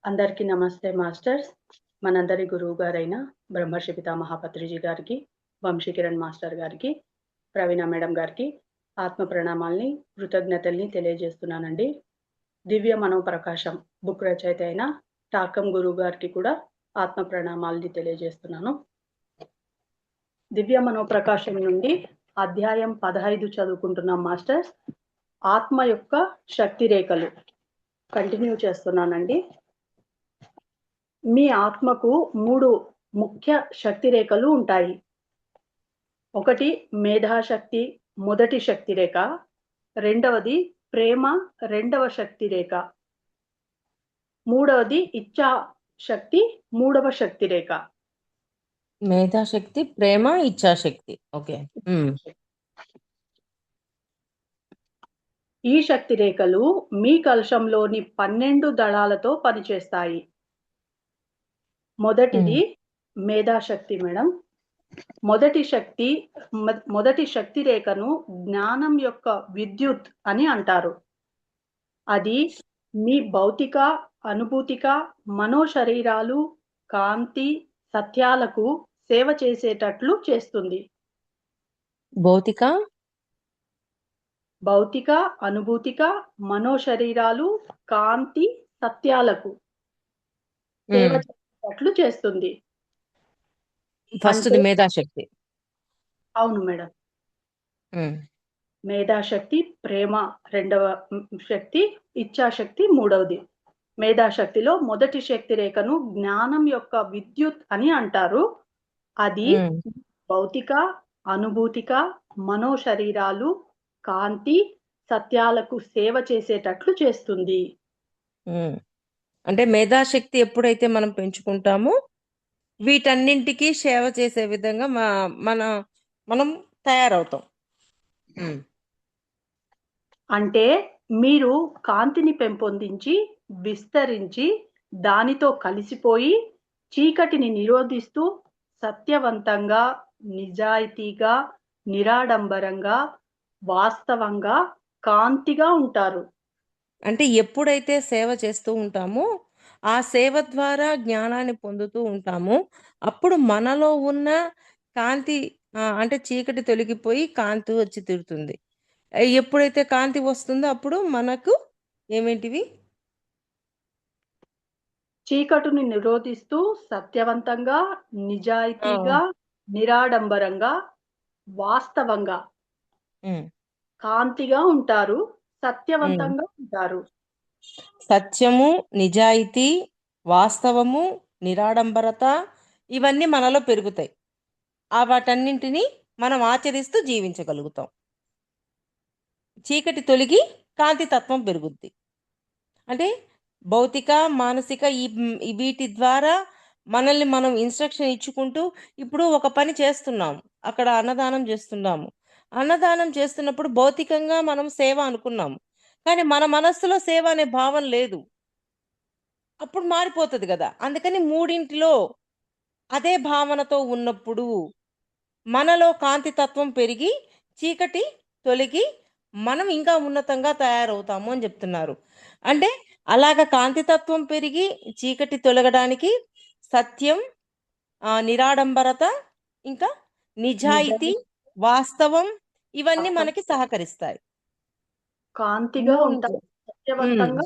అందరికీ నమస్తే మాస్టర్స్. మనందరి గురువు గారైన బ్రహ్మర్షి పితామహ పత్రిజీ గారికి, వంశీకిరణ్ మాస్టర్ గారికి, ప్రవీణ మేడం గారికి ఆత్మ ప్రణామాల్ని, కృతజ్ఞతల్ని తెలియజేస్తున్నానండి. దివ్య మనోప్రకాశం బుక్ రచయిత అయిన టాకం గురువు గారికి కూడా ఆత్మ ప్రణామాల్ని తెలియజేస్తున్నాను. దివ్య మనోప్రకాశం నుండి అధ్యాయం 15 చదువుకుంటున్నాం మాస్టర్స్. ఆత్మ యొక్క శక్తి రేఖలు కంటిన్యూ చేస్తున్నానండి. మీ ఆత్మకు 3 ముఖ్య శక్తి రేఖలు ఉంటాయి. ఒకటి మేధాశక్తి మొదటి శక్తి రేఖ, రెండవది ప్రేమ రెండవ శక్తి రేఖ, మూడవది ఇచ్ఛా శక్తి మూడవ శక్తి రేఖ. మేధాశక్తి, ప్రేమ, ఇచ్ఛాశక్తి. ఓకే. ఈ శక్తి రేఖలు మీ కలశంలోని 12 దళాలతో పనిచేస్తాయి. మొదటిది మేధాశక్తి మేడం. మొదటి శక్తి రేఖను జ్ఞానం యొక్క విద్యుత్ అని అంటారు. అది మీ భౌతిక, అనుభూతిక, మనోశరీరాలు, కాంతి, సత్యాలకు సేవ చేసేటట్లు చేస్తుంది. భౌతిక, అనుభూతిక, మనోశరీరాలు, కాంతి, సత్యాలకు సేవ చేసేటట్లు చేస్తుంది. ఫస్ట్ మేధాశక్తి. అవును మేడం. మేధాశక్తి ప్రేమ రెండవ శక్తి, ఇచ్ఛాశక్తి మూడవది. మేధాశక్తిలో మొదటి శక్తి రేఖను జ్ఞానం యొక్క విద్యుత్ అని అంటారు. అది భౌతిక, అనుభూతిక, మనోశరీరాలు, కాంతి, సత్యాలకు సేవ చేసేటట్లు చేస్తుంది. అంటే మేధాశక్తి ఎప్పుడైతే మనం పెంచుకుంటామో వీటన్నింటికి సేవ చేసే విధంగా మనం తయారవుతాం. అంటే మీరు కాంతిని పెంపొందించి విస్తరించి దానితో కలిసిపోయి చీకటిని నిరోధిస్తూ సత్యవంతంగా, నిజాయితీగా, నిరాడంబరంగా, వాస్తవంగా, కాంతిగా ఉంటారు. అంటే ఎప్పుడైతే సేవ చేస్తూ ఉంటామో ఆ సేవ ద్వారా జ్ఞానాన్ని పొందుతూ ఉంటామో అప్పుడు మనలో ఉన్న కాంతి అంటే చీకటి తొలగిపోయి కాంతి వచ్చి తీరుతుంది. ఎప్పుడైతే కాంతి వస్తుందో అప్పుడు మనకు ఏమేంటివి? చీకటిని నిరోధిస్తూ సత్యవంతంగా, నిజాయితీగా, నిరాడంబరంగా, వాస్తవంగా, కాంతిగా ఉంటారు, సత్యవంతంగా ఉంటారు. సత్యము, నిజాయితీ, వాస్తవము, నిరాడంబరత ఇవన్నీ మనలో పెరుగుతాయి. వాటన్నింటినీ మనం ఆచరిస్తూ జీవించగలుగుతాం. చీకటి తొలగి కాంతి తత్వం పెరుగుద్ది. అంటే భౌతిక, మానసిక వీటి ద్వారా మనల్ని మనం ఇన్స్ట్రక్షన్ ఇచ్చుకుంటూ ఇప్పుడు ఒక పని చేస్తున్నాం, అక్కడ అన్నదానం చేస్తున్నాము. అన్నదానం చేస్తున్నప్పుడు భౌతికంగా మనం సేవ అనుకున్నాము, కానీ మన మనస్సులో సేవ అనే భావం లేదు. అప్పుడు మారిపోతుంది కదా. అందుకని మూడింటిలో అదే భావనతో ఉన్నప్పుడు మనలో కాంతి తత్వం పెరిగి చీకటి తొలగి మనం ఇంకా ఉన్నతంగా తయారవుతాము అని చెప్తున్నారు. అంటే అలాగ కాంతితత్వం పెరిగి చీకటి తొలగడానికి సత్యం, నిరాడంబరత, ఇంకా నిజాయితీ, వాస్తవం ఇవన్నీ మనకి సహకరిస్తాయి. కాంతిగా ఉంటారు, సత్యవంతంగా.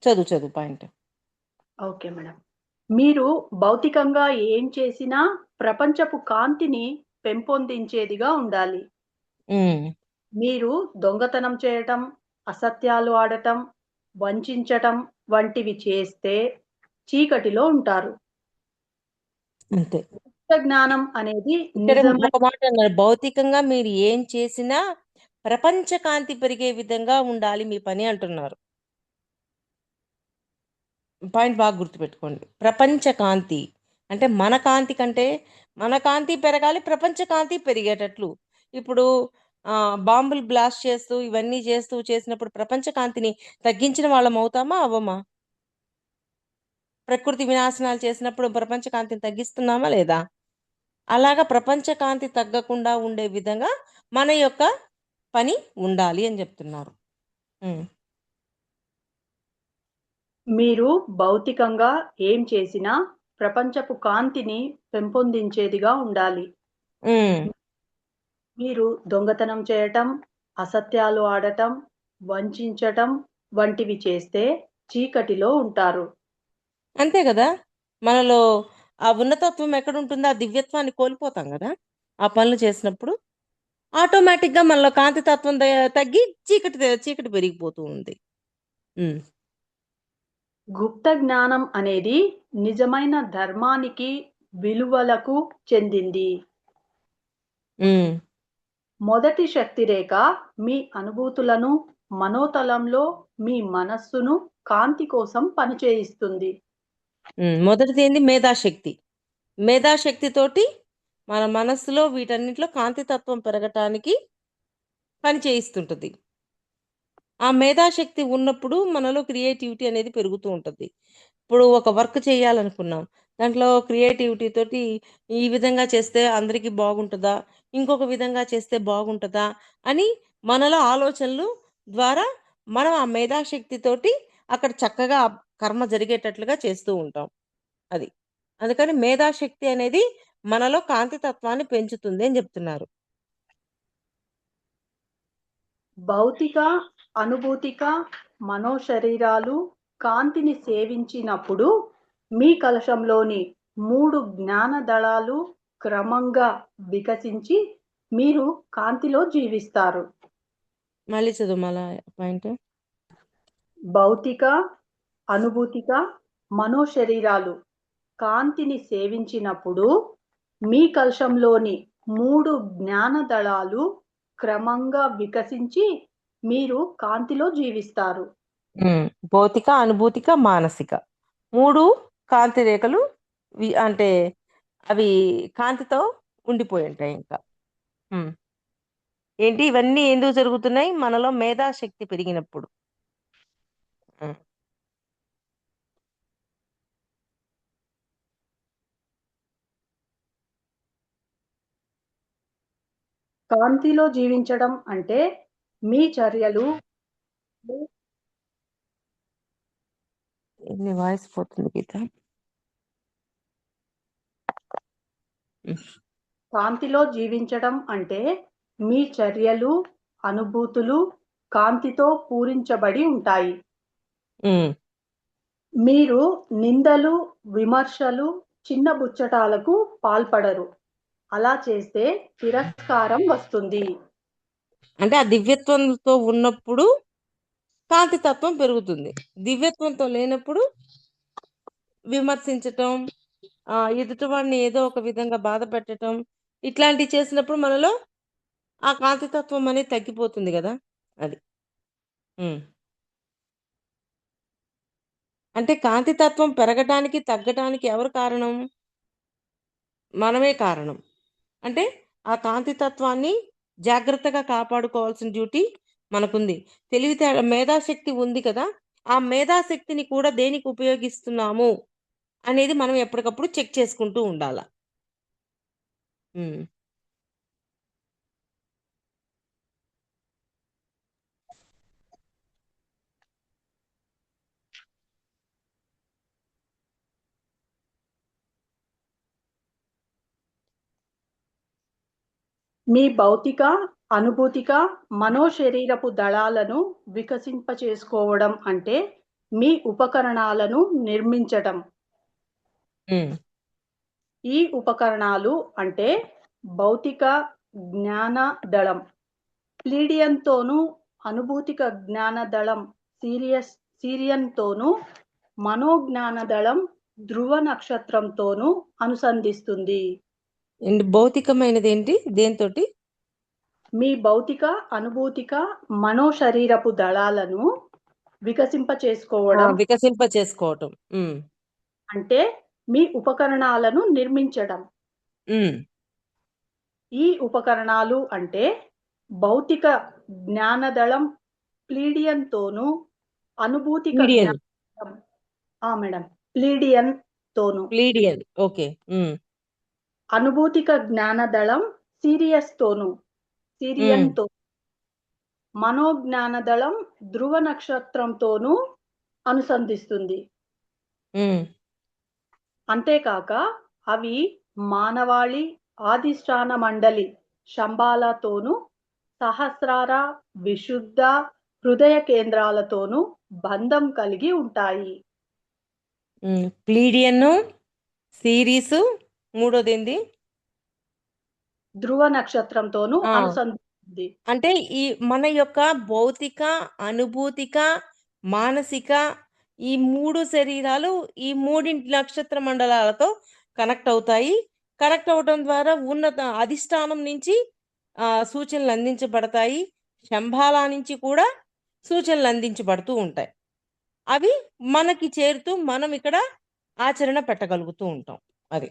చదువు పాయింట్. Okay madam. మీరు భౌతికంగా ఏం చేసినా ప్రపంచపు కాంతిని పెంపొందించేదిగా ఉండాలి. మీరు దొంగతనం చేయటం, అసత్యాలు ఆడటం, వంచటం వంటివి చేస్తే చీకటిలో ఉంటారు. అంతే. జ్ఞానం అనేది ఒక మాట అన్నారు, భౌతికంగా మీరు ఏం చేసినా ప్రపంచ కాంతి పెరిగే విధంగా ఉండాలి మీ పని అంటున్నారు. పాయింట్ బాగా గుర్తుపెట్టుకోండి. ప్రపంచ కాంతి అంటే మన కాంతి కంటే మన కాంతి పెరగాలి, ప్రపంచ కాంతి పెరిగేటట్లు. ఇప్పుడు బాంబులు బ్లాస్ట్ చేస్తూ ఇవన్నీ చేసినప్పుడు ప్రపంచ కాంతిని తగ్గించిన వాళ్ళం అవుతామా అవ్వమా? ప్రకృతి వినాశనాలు చేసినప్పుడు ప్రపంచ కాంతిని తగ్గిస్తున్నామా లేదా? అలాగా ప్రపంచ కాంతి తగ్గకుండా ఉండే విధంగా మన యొక్క పని ఉండాలి అని చెప్తున్నారు. మీరు భౌతికంగా ఏం చేసినా ప్రపంచపు కాంతిని పెంపొందించేదిగా ఉండాలి. ఉమ్, మీరు దొంగతనం చేయటం, అసత్యాలు ఆడటం, వంచించటం వంటివి చేస్తే చీకటిలో ఉంటారు. అంతే కదా. మనలో ఆ ఉన్నతత్వం ఎక్కడ ఉంటుందో ఆ దివ్యత్వాన్ని కోల్పోతాం కదా ఆ పనులు చేసినప్పుడు. ఆటోమేటిక్ గా మనలో కాంతి తత్వం తగ్గి చీకటి పెరిగిపోతూ ఉంది. ఉమ్, గుప్త జ్ఞానం అనేది నిజమైన ధర్మానికి, విలువలకు చెందింది. ఉమ్, మొదటి శక్తి రేఖ మీ అనుభూతులను, మనోతలంలో మీ మనస్సును కాంతి కోసం పనిచేయిస్తుంది. మొదటిది ఏంది? మేధాశక్తి. మేధాశక్తి తోటి మన మనస్సులో వీటన్నిటిలో కాంతి తత్వం పెరగటానికి పని చేయిస్తుంటుంది. ఆ మేధాశక్తి ఉన్నప్పుడు మనలో క్రియేటివిటీ అనేది పెరుగుతూ ఉంటుంది. ఇప్పుడు ఒక వర్క్ చేయాలనుకున్నాం, దాంట్లో క్రియేటివిటీ తోటి ఈ విధంగా చేస్తే అందరికీ బాగుంటుందా, ఇంకొక విధంగా చేస్తే బాగుంటుందా అని మనలో ఆలోచనలు ద్వారా మనం ఆ మేధాశక్తి తోటి అక్కడ చక్కగా ఆ కర్మ జరిగేటట్లుగా చేస్తూ ఉంటాం. అది అందుకని మేధాశక్తి అనేది మనలో కాంతి తత్వాన్ని పెంచుతుంది అని చెప్తున్నారు. భౌతిక, అనుభూతిక, మనోశరీరాలు కాంతిని సేవించినప్పుడు మీ కలశంలోని 3 జ్ఞాన దళాలు క్రమంగా వికసించి మీరు కాంతిలో జీవిస్తారు. మళ్ళీ చదువు మళ్ళా పాయింట్. భౌతిక, అనుభూతిక, మనోశరీరాలు కాంతిని సేవించినప్పుడు మీ కలశంలోని 3 జ్ఞాన దళాలు క్రమంగా వికసించి మీరు కాంతిలో జీవిస్తారు. భౌతిక, అనుభూతిక, మానసిక 3 కాంతి రేఖలు అంటే అవి కాంతితో ఉండిపోయి ఉంటాయి ఇంకా. ఉమ్. ఏంటి ఇవన్నీ ఎందుకు జరుగుతున్నాయి? మనలో మేధాశక్తి పెరిగినప్పుడు. ఉమ్. కాంతిలో జీవించడం అంటే మీ చర్యలు నీ వాయిస్ పోతుంది గీత. కాంతిలో జీవించడం అంటే మీ చర్యలు, అనుభూతులు కాంతితో పూరించబడి ఉంటాయి. ఉమ్. మీరు నిందలు, విమర్శలు, చిన్నబుచ్చటాలకు పాల్పడరు. అలా చేస్తే తిరస్కారం వస్తుంది. అంటే ఆ దివ్యత్వంతో ఉన్నప్పుడు కాంతి తత్వం పెరుగుతుంది. దివ్యత్వంతో లేనప్పుడు విమర్శించటం, ఎదుటివాడిని ఏదో ఒక విధంగా బాధ పెట్టటం, ఇట్లాంటివి చేసినప్పుడు మనలో ఆ కాంతితత్వం అనేది తగ్గిపోతుంది కదా. అది. ఉమ్. అంటే కాంతితత్వం పెరగటానికి తగ్గటానికి ఎవరు కారణం? మనమే కారణం. అంటే ఆ కాంతితత్వాన్ని జాగ్రత్తగా కాపాడుకోవాల్సిన డ్యూటీ మనకుంది. మేధాశక్తి ఉంది కదా, ఆ మేధాశక్తిని కూడా దేనికి ఉపయోగిస్తున్నాము అనేది మనం ఎప్పటికప్పుడు చెక్ చేసుకుంటూ ఉండాల. ఉమ్. మీ భౌతిక, అనుభూతిక, మనోశరీరపు దళాలను వికసింపచేసుకోవడం అంటే మీ ఉపకరణాలను నిర్మించటం. ఉమ్. ఈ ఉపకరణాలు అంటే భౌతిక జ్ఞాన దళం ప్లీడియన్తోనూ, అనుభూతిక జ్ఞాన దళం సిరియన్తోనూ, మనోజ్ఞాన దళం ధ్రువ నక్షత్రంతోనూ అనుసంధిస్తుంది. భౌతికమైనది ఏంటి? దేంతోటి? మీ భౌతిక, అనుభూతిక, మనోశరీరపు దళాలను వికసింపచేసుకోవడం వికసింప చేసుకోవటం. ఉమ్. అంటే మీ ఉపకరణాలను నిర్మించడం. ఉమ్. ఈ ఉపకరణాలు అంటే భౌతిక జ్ఞానదళం ప్లీడియన్తోనూ, అనుభూతిక మీడియన్. జ్ఞానం మేడం ప్లీడియన్తోనూ, ప్లీడియన్. ఓకే. ఉమ్. అనుభూతిక జ్ఞానదళం ఉమ్. సిరియన్తో, మనోజ్ఞానదళం ధ్రువ నక్షత్రంతోనూ అనుసంధిస్తుంది. ఉమ్, అంతేకాక అవి మానవాళి ఆదిష్టాన మండలి శంబాలతోనూ సహస్రార విశుద్ధ హృదయ కేంద్రాలతోనూ బంధం కలిగి ఉంటాయి. ప్లీడియన్ సిరీస్ మూడోది ఏంది? ధ్రువ నక్షత్రంతోనూ ఆ, అనుసంధిస్తుంది. అంటే ఈ మన యొక్క భౌతిక, అనుభూతిక, మానసిక ఈ మూడు శరీరాలు ఈ మూడింటి నక్షత్ర మండలాలతో కనెక్ట్ అవుతాయి. కనెక్ట్ అవడం ద్వారా ఉన్నత అధిష్టానం నుంచి సూచనలు అందించబడతాయి. శంభాల నుంచి కూడా సూచనలు అందించబడుతూ ఉంటాయి. అవి మనకి చేరుతూ మనం ఇక్కడ ఆచరణ పెట్టగలుగుతూ ఉంటాం. అది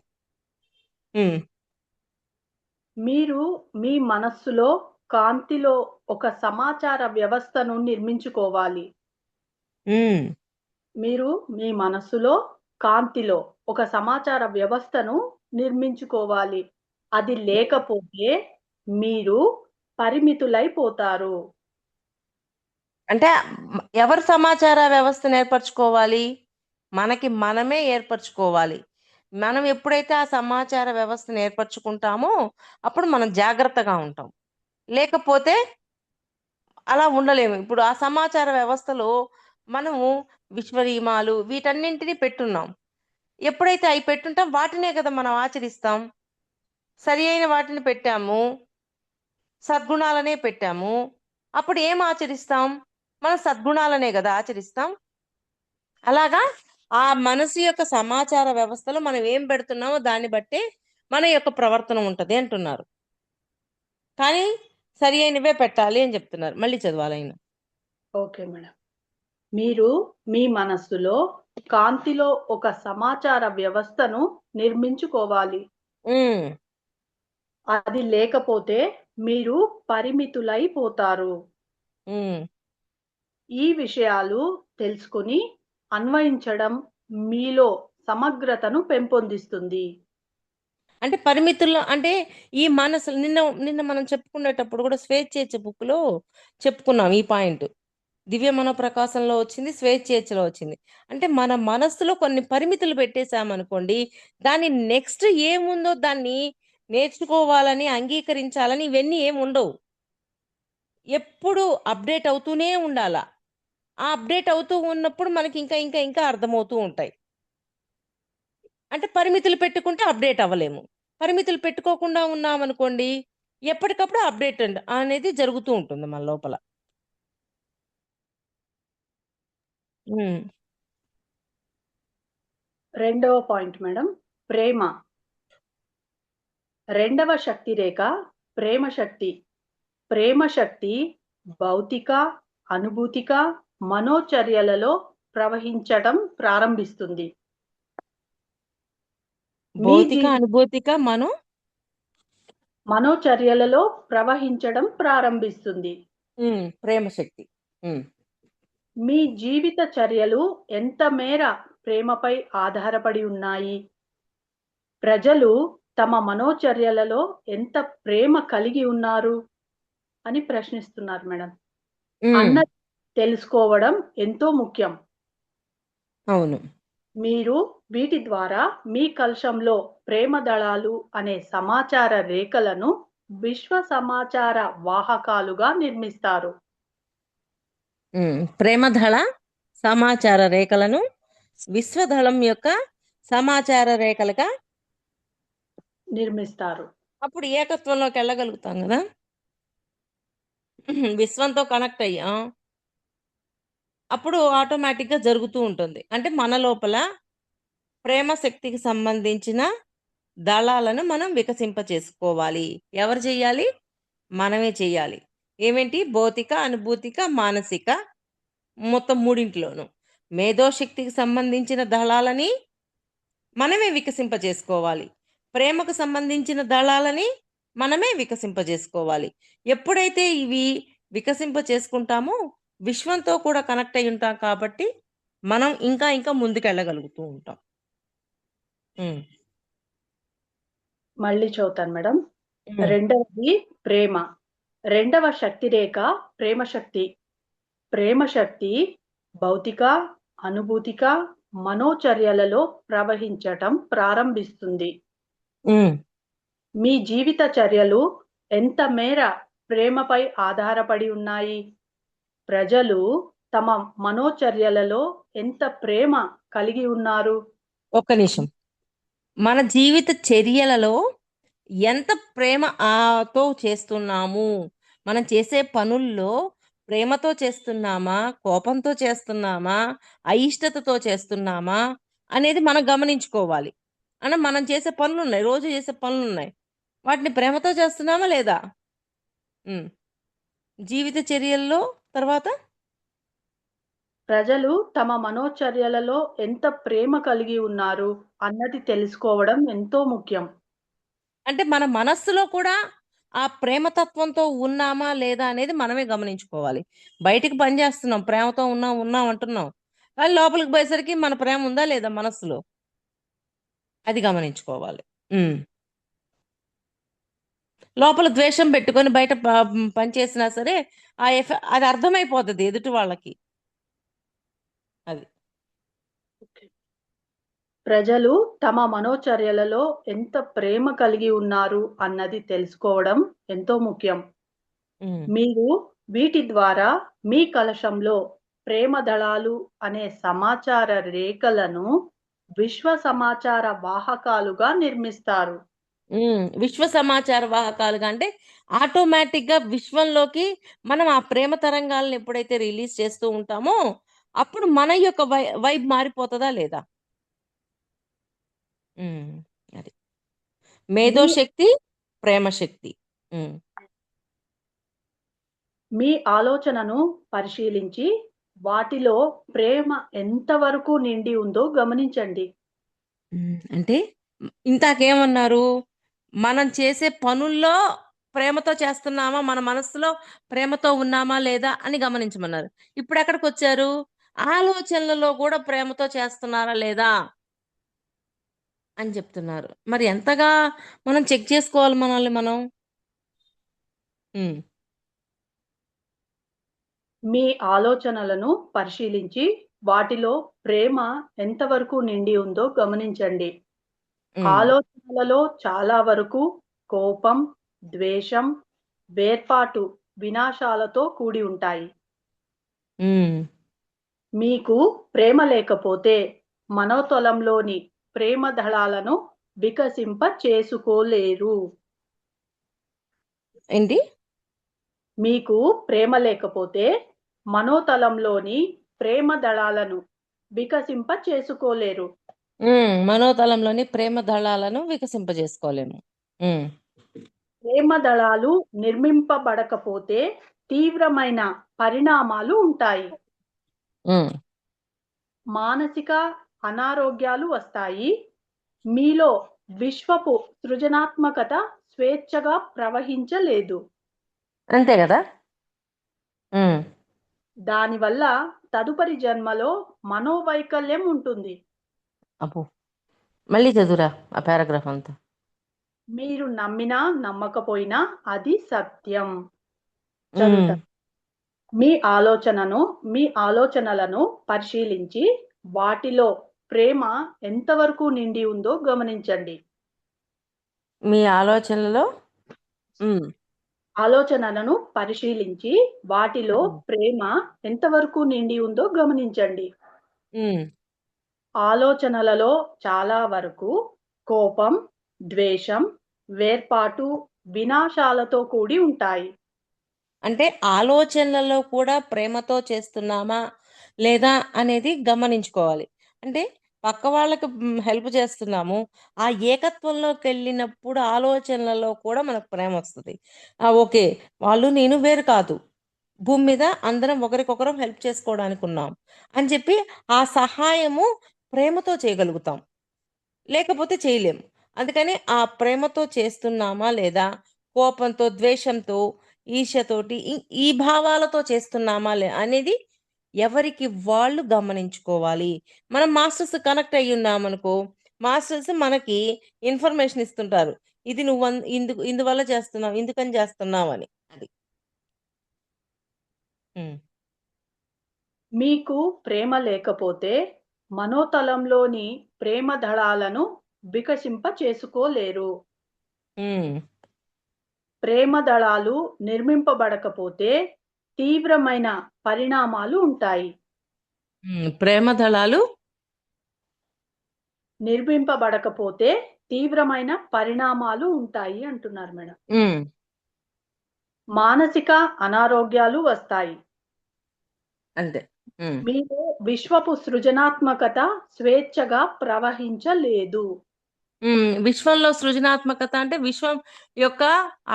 ఉమ్, మీరు మీ మనస్సులో కాంతిలో ఒక సమాచార వ్యవస్థను నిర్మించుకోవాలి. ఉమ్, మీరు మీ మనస్సులో కాంతిలో ఒక సమాచార వ్యవస్థను నిర్మించుకోవాలి. అది లేకపోతే మీరు పరిమితులైపోతారు. అంటే ఎవరు సమాచార వ్యవస్థను ఏర్పరచుకోవాలి? మనకి మనమే ఏర్పరచుకోవాలి. మనం ఎప్పుడైతే ఆ సమాచార వ్యవస్థను ఏర్పరచుకుంటామో అప్పుడు మనం జాగ్రత్తగా ఉంటాం. లేకపోతే అలా ఉండలేము. ఇప్పుడు ఆ సమాచార వ్యవస్థలో మనము విశ్వరీమాలు వీటన్నింటినీ పెట్టున్నాం. ఎప్పుడైతే అవి పెట్టుంటాం వాటినే కదా మనం ఆచరిస్తాం. సరి అయిన వాటిని పెట్టాము, సద్గుణాలనే పెట్టాము. అప్పుడు ఏం ఆచరిస్తాం? మనం సద్గుణాలనే కదా ఆచరిస్తాం. అలాగా ఆ మనసు యొక్క సమాచార వ్యవస్థలో మనం ఏం పెడుతున్నామో దాన్ని బట్టే మన యొక్క ప్రవర్తన ఉంటది అంటున్నారు. కానీ సరి అయినవే పెట్టాలి అని చెప్తున్నారు. మళ్ళీ చదవాలి ఆయన. Okay madam. మీరు మీ మనస్సులో కాంతిలో ఒక సమాచార వ్యవస్థను నిర్మించుకోవాలి. ఉమ్, అది లేకపోతే మీరు పరిమితులైపోతారు. ఉమ్. ఈ విషయాలు తెలుసుకొని అన్వయించడం మీలో సమగ్రతను పెంపొందిస్తుంది. అంటే పరిమితుల్లో అంటే ఈ మనసు నిన్న నిన్న మనం చెప్పుకునేటప్పుడు కూడా స్వేచ్ఛేచ్ఛ బుక్లో చెప్పుకున్నాం ఈ పాయింట్. దివ్య మనోప్రకాశంలో వచ్చింది, స్వేచ్ఛేచ్ఛలో వచ్చింది. అంటే మన మనస్సులో కొన్ని పరిమితులు పెట్టేశామనుకోండి, దాని నెక్స్ట్ ఏముందో దాన్ని నేర్చుకోవాలని అంగీకరించాలని ఇవన్నీ ఏమి ఉండవు. ఎప్పుడు అప్డేట్ అవుతూనే ఉండాలా. ఆ అప్డేట్ అవుతూ ఉన్నప్పుడు మనకి ఇంకా ఇంకా ఇంకా అర్థమవుతూ ఉంటాయి. అంటే పరిమితులు పెట్టుకుంటే అప్డేట్ అవ్వలేము. పరిమితులు పెట్టుకోకుండా ఉన్నామనుకోండి, ఎప్పటికప్పుడు అప్డేట్ అనేది జరుగుతూ ఉంటుంది మన లోపల. ఉమ్, రెండవ పాయింట్ మేడం, ప్రేమ. రెండవ శక్తి రేఖ ప్రేమ శక్తి. ప్రేమ శక్తి భౌతిక, అనుభూతిక, మనోచర్యలలో ప్రవహించటం ప్రారంభిస్తుంది. మీ భౌతిక, అనుభూతిక, మనోచర్యలలో ప్రవహించడం ప్రారంభిస్తుంది. ప్రేమ శక్తి. ఉమ్, మీ జీవిత చర్యలు ఎంత మేర ప్రేమపై ఆధారపడి ఉన్నాయి? ప్రజలు తమ మనోచర్యలలో ఎంత ప్రేమ కలిగి ఉన్నారు అని ప్రశ్నిస్తున్నారు మేడం. ఉమ్, అన్నది తెలుసుకోవడం ఎంతో ముఖ్యం. అవును. మీరు వీటి ద్వారా మీ కలశంలో ప్రేమ దళాలు అనే సమాచార రేఖలను విశ్వ సమాచార వాహకాలుగా నిర్మిస్తారు. ప్రేమదళ సమాచార రేఖలను విశ్వదళం యొక్క సమాచార రేఖలుగా నిర్మిస్తారు. అప్పుడు ఏకత్వంలోకి వెళ్ళగలుగుతాం కదా. విశ్వంతో కనెక్ట్ అయ్యా అప్పుడు ఆటోమేటిక్గా జరుగుతూ ఉంటుంది. అంటే మన లోపల ప్రేమ శక్తికి సంబంధించిన దళాలను మనం వికసింప చేసుకోవాలి. ఎవరు చెయ్యాలి? మనమే చెయ్యాలి. ఏమేంటి? భౌతిక, అనుభూతిక, మానసిక మొత్తం మూడింటిలోను మేధోశక్తికి సంబంధించిన దళాలని మనమే వికసింపజేసుకోవాలి. ప్రేమకు సంబంధించిన దళాలని మనమే వికసింపజేసుకోవాలి. ఎప్పుడైతే ఇవి వికసింప చేసుకుంటామో విశ్వంతో కూడా కనెక్ట్ అయి ఉంటాం కాబట్టి మనం ఇంకా ఇంకా ముందుకెళ్ళగలుగుతూ ఉంటాం. మళ్ళీ చదువుతాను మేడం. ఉమ్, రెండవది ప్రేమ. రెండవ శక్తి రేఖ ప్రేమ శక్తి. ప్రేమ శక్తి భౌతిక, అనుభూతిక మనోచర్యలలో ప్రవహించటం ప్రారంభిస్తుంది. ఉమ్, మీ జీవిత చర్యలు ఎంత మేర ప్రేమపై ఆధారపడి ఉన్నాయి? ప్రజలు తమ మనోచర్యలలో ఎంత ప్రేమ కలిగి ఉన్నారు? ఒక్క నిమిషం. మన జీవిత చర్యలలో ఎంత ప్రేమ తో చేస్తున్నాము, మనం చేసే పనుల్లో ప్రేమతో చేస్తున్నామా, కోపంతో చేస్తున్నామా, అయిష్టతతో చేస్తున్నామా అనేది మనం గమనించుకోవాలి. అంటే మనం చేసే పనులు ఉన్నాయి, రోజు చేసే పనులు ఉన్నాయి, వాటిని ప్రేమతో చేస్తున్నామా లేదా? ఉమ్. జీవిత చర్యల్లో తర్వాత ప్రజలు తమ మనోచర్యలలో ఎంత ప్రేమ కలిగి ఉన్నారు అన్నది తెలుసుకోవడం ఎంతో ముఖ్యం. అంటే మన మనస్సులో కూడా ఆ ప్రేమతత్వంతో ఉన్నామా లేదా అనేది మనమే గమనించుకోవాలి. బయటికి పని చేస్తున్నాం, ప్రేమతో ఉన్నాం ఉన్నాం అంటున్నాం, కానీ లోపలికి పోయేసరికి మన ప్రేమ ఉందా లేదా మనస్సులో, అది గమనించుకోవాలి. ఉమ్. లోపల ద్వేషం పెట్టుకొని బయట పని చేసినా సరే అది అర్థమైపోతుంది ఎదుటి వాళ్ళకి. అది ప్రజలు తమ మనోచర్యలలో ఎంత ప్రేమ కలిగి ఉన్నారు అన్నది తెలుసుకోవడం ఎంతో ముఖ్యం. ఉమ్. మీరు వీటి ద్వారా మీ కలశంలో ప్రేమ దళాలు అనే సమాచార రేఖలను విశ్వ సమాచార వాహకాలుగా నిర్మిస్తారు. విశ్వ సమాచార వాహకాలుగా అంటే ఆటోమేటిక్ గా విశ్వంలోకి మనం ఆ ప్రేమ తరంగాలను ఎప్పుడైతే రిలీజ్ చేస్తూ ఉంటామో అప్పుడు మన యొక్క వైబ్ మారిపోతుందా లేదా? ఉమ్, అది మేధో మీ శక్తి, ప్రేమ శక్తి. ఉమ్, మీ ఆలోచనను పరిశీలించి వాటిలో ప్రేమ ఎంతవరకు నిండి ఉందో గమనించండి. అంటే ఇంతాకేమన్నారు, మనం చేసే పనుల్లో ప్రేమతో చేస్తున్నామా, మన మనసులో ప్రేమతో ఉన్నామా లేదా అని గమనించమన్నారు. ఇప్పుడు ఎక్కడికి వచ్చారు, ఆలోచనలలో కూడా ప్రేమతో చేస్తున్నారా లేదా అని చెప్తున్నారు. మరి ఎంతగా మనం చెక్ చేసుకోవాలి మనల్ని మనం? ఉమ్, మీ ఆలోచనలను పరిశీలించి వాటిలో ప్రేమ ఎంతవరకు నిండి ఉందో గమనించండి. ఉమ్, ఆలోచనలలో చాలా వరకు కోపం, ద్వేషం, వేర్పాటు, వినాశాలతో కూడి ఉంటాయి. ఉమ్. మీకు ప్రేమ లేకపోతే మనోతలంలోని ప్రేమ దళాలను వికసింప చేసుకోలేరు. ఏంటి? మీకు ప్రేమ లేకపోతే మనోతలంలోని ప్రేమ దళాలను వికసింప చేసుకోలేరు. మనోతలంలోని ప్రేమ దళాలను వికసింపజేసుకోలేము. ఉమ్, ప్రేమ దళాలు నిర్మింపబడకపోతే తీవ్రమైన పరిణామాలు ఉంటాయి. ఉమ్. మానసిక అనారోగ్యాలు వస్తాయి. మీలో విశ్వపు సృజనాత్మకత స్వేచ్ఛగా ప్రవహించలేదు. అంతే కదా. ఉమ్. దానివల్ల తదుపరి జన్మలో మనోవైకల్యం ఉంటుంది. అబ్బో, మళ్ళీ చదువురా ఆ పారాగ్రాఫ్ అంతా. మీరు నమ్మినా నమ్మకపోయినా అది సత్యం. ఉమ్, చదువుతా. మీ ఆలోచనలను పరిశీలించి వాటిలో ప్రేమ ఎంతవరకు నిండి ఉందో గమనించండి. మీ ఆలోచనలలో ఉమ్, ఆలోచనలను పరిశీలించి వాటిలో ప్రేమ ఎంతవరకు నిండి ఉందో గమనించండి. ఉమ్. ఆలోచనలలో చాలా వరకు కోపం, ద్వేషం, వేర్పాటు, వినాశాలతో కూడి ఉంటాయి. అంటే ఆలోచనలలో కూడా ప్రేమతో చేస్తున్నామా లేదా అనేది గమనించుకోవాలి. అంటే పక్క వాళ్ళకి హెల్ప్ చేస్తున్నాము, ఆ ఏకత్వంలోకి వెళ్ళినప్పుడు ఆలోచనలలో కూడా మనకు ప్రేమ వస్తుంది. ఓకే, వాళ్ళు నేను వేరు కాదు, భూమి మీద అందరం ఒకరికొకరం హెల్ప్ చేసుకోవడానికి ఉన్నాం అని చెప్పి ఆ సహాయము ప్రేమతో చేయగలుగుతాం, లేకపోతే చేయలేము. అందుకని ఆ ప్రేమతో చేస్తున్నామా లేదా, కోపంతో, ద్వేషంతో, ఈర్ష్యతోటి ఈ భావాలతో చేస్తున్నామా అనేది ఎవరికి వాళ్ళు గమనించుకోవాలి. మనం మాస్టర్స్ కనెక్ట్ అయ్యి ఉన్నామనుకో, మాస్టర్స్ మనకి ఇన్ఫర్మేషన్ ఇస్తుంటారు, ఇది నువ్వు ఇందువల్ల చేస్తున్నావు, ఎందుకని చేస్తున్నావు అని. అది. ఉమ్. మీకు ప్రేమ లేకపోతే మనోతలంలోని ప్రేమ దళాలను వికసింప చేసుకోలేరు. ఉమ్, ప్రేమ దళాలు నిర్మింపబడకపోతే తీవ్రమైన పరిణామాలు ఉంటాయి. ప్రేమ దళాలు నిర్మింపబడకపోతే తీవ్రమైన పరిణామాలు ఉంటాయి అంటున్నారు మేడం. ఉమ్, మానసిక అనారోగ్యాలు వస్తాయి. అంతే. ఉమ్, మీరు విశ్వపు సృజనాత్మకత స్వేచ్ఛగా ప్రవహించలేదు. విశ్వంలో సృజనాత్మకత అంటే విశ్వం యొక్క